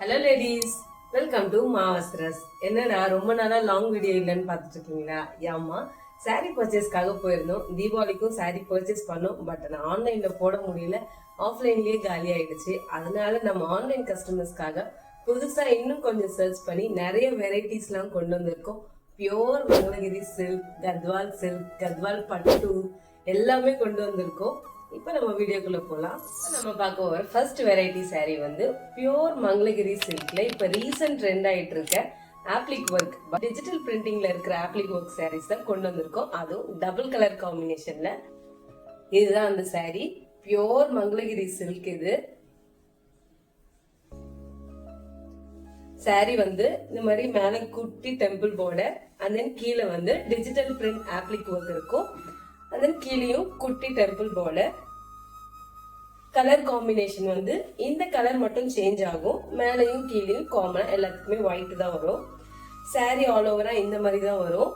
Hello ladies, welcome to Maavastras. என்னடா ரொம்ப நாளா லாங் வீடியோ இல்லைன்னு பார்த்துட்டு இருக்கீங்களா? ஆமா, சாரீ பர்ச்சேஸ்க்காக போயிருந்தோம். தீபாவளிக்கும் சாரீ பர்ச்சேஸ் பண்ணோம். பட் நான் ஆன்லைன்ல போட முடியல, ஆஃப்லைன்லயே காலி ஆயிடுச்சு. அதனால நம்ம ஆன்லைன் கஸ்டமர்ஸ்க்காக புதுசா இன்னும் கொஞ்சம் சர்ச் பண்ணி நிறைய வெரைட்டிஸ் எல்லாம் கொண்டு வந்திருக்கோம். Pure Mangalagiri silk, Gadwal silk, Gadwal பட்டு எல்லாமே கொண்டு வந்திருக்கோம். இப்போ நம்ம வீடியோக்குள்ள போலாம். நம்ம பார்க்க போற ஃபர்ஸ்ட் வெரைட்டி சாரீ வந்து பியோர் மங்களகிரி சில்க்ல இப்ப ரீசன்ட் ட்ரெண்ட் ஆயிட்டு இருக்க ஆப்ளிக் ஒர்க், டிஜிட்டல் பிரிண்டிங்ல இருக்கிற ஆப்ளிக் ஒர்க் சாரீஸ் தான் கொண்டு வந்திருக்கோம். அதுவும் டபுள் கலர் காம்பினேஷன்ல. இதுதான் அந்த சாரீ, பியோர் மங்களகிரி சில்க். இது சாரீ வந்து இந்த மாதிரி மேல குட்டி டெம்பிள் பார்டர், அண்ட் தென் கீழே வந்து டிஜிட்டல் பிரிண்ட் ஆப்ளிக் ஒர்க் இருக்கும். அண்ட் தென் கீழேயும் குட்டி டெம்பிள் பார்டர். கலர் காம்பினேஷன் வந்து இந்த கலர் மட்டும் சேஞ்ச் ஆகும். மேலையும் கீழேயும் காமனா எல்லாத்துக்குமே ஒயிட் தான் வரும். சாரி ஆல் ஓவரா இந்த மாதிரி தான் வரும்.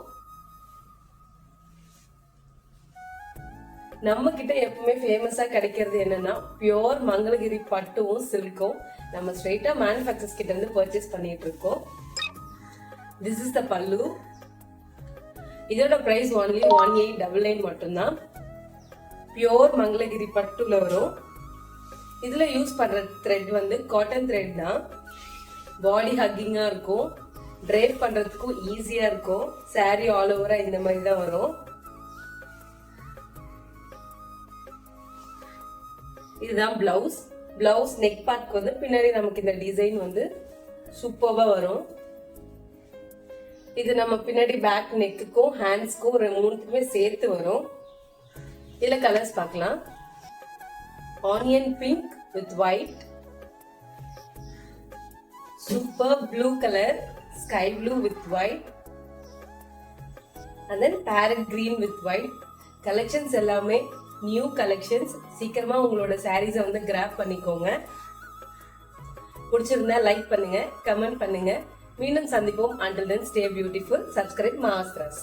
நம்ம கிட்ட எப்பவுமே ஃபேமஸா கிடைக்கிறது என்னன்னா பியோர் மங்களகிரி பட்டுவும் சில்க்கும். நம்ம ஸ்ட்ரெயிட்டா மேனுஃபேக்சர்ஸ் கிட்ட இருந்து பர்ச்சேஸ் பண்ணிட்டு இருக்கோம். திஸ் இஸ் த பல்லு. இதோட பிரைஸ் ஒன்லி 1899 மட்டும்தான். பியோர் மங்களகிரி பட்டுல வரும். இதுல யூஸ் பண்ற த்ரெட் வந்து காட்டன் த்ரெட் தான். பாடி ஹக்கிங்கா இருக்கும், டிரைவ் பண்றதுக்கும் ஈஸியா இருக்கும். சாரி ஆல் ஓவரா இந்த மாதிரி தான் வரும். இதுதான் பிளவுஸ். பிளவுஸ் நெக் பார்ட்க்கு வந்து பின்னாடி நமக்கு இந்த டிசைன் வந்து சூப்பர்வா வரும். இது நம்ம பின்னாடி பேக் நெக்குக்கும் ஹேண்ட்ஸ்க்கும் மூணுக்குமே சேர்த்து வரும். இதுல கலர்ஸ் பார்க்கலாம். Onion pink with white, super blue colour, sky blue with white, and then parrot green with white. Collections எல்லாமே நியூ கலெக்ஷன்ஸ். சீக்கிரமா உங்களோட சாரீஸை வந்து கிராப் பண்ணிக்கோங்க. பிடிச்சிருந்தா லைக் பண்ணுங்க, கமெண்ட் பண்ணுங்க. மீண்டும் சந்திப்போம். Until then, stay beautiful. Subscribe மாவஸ்திரஸ்.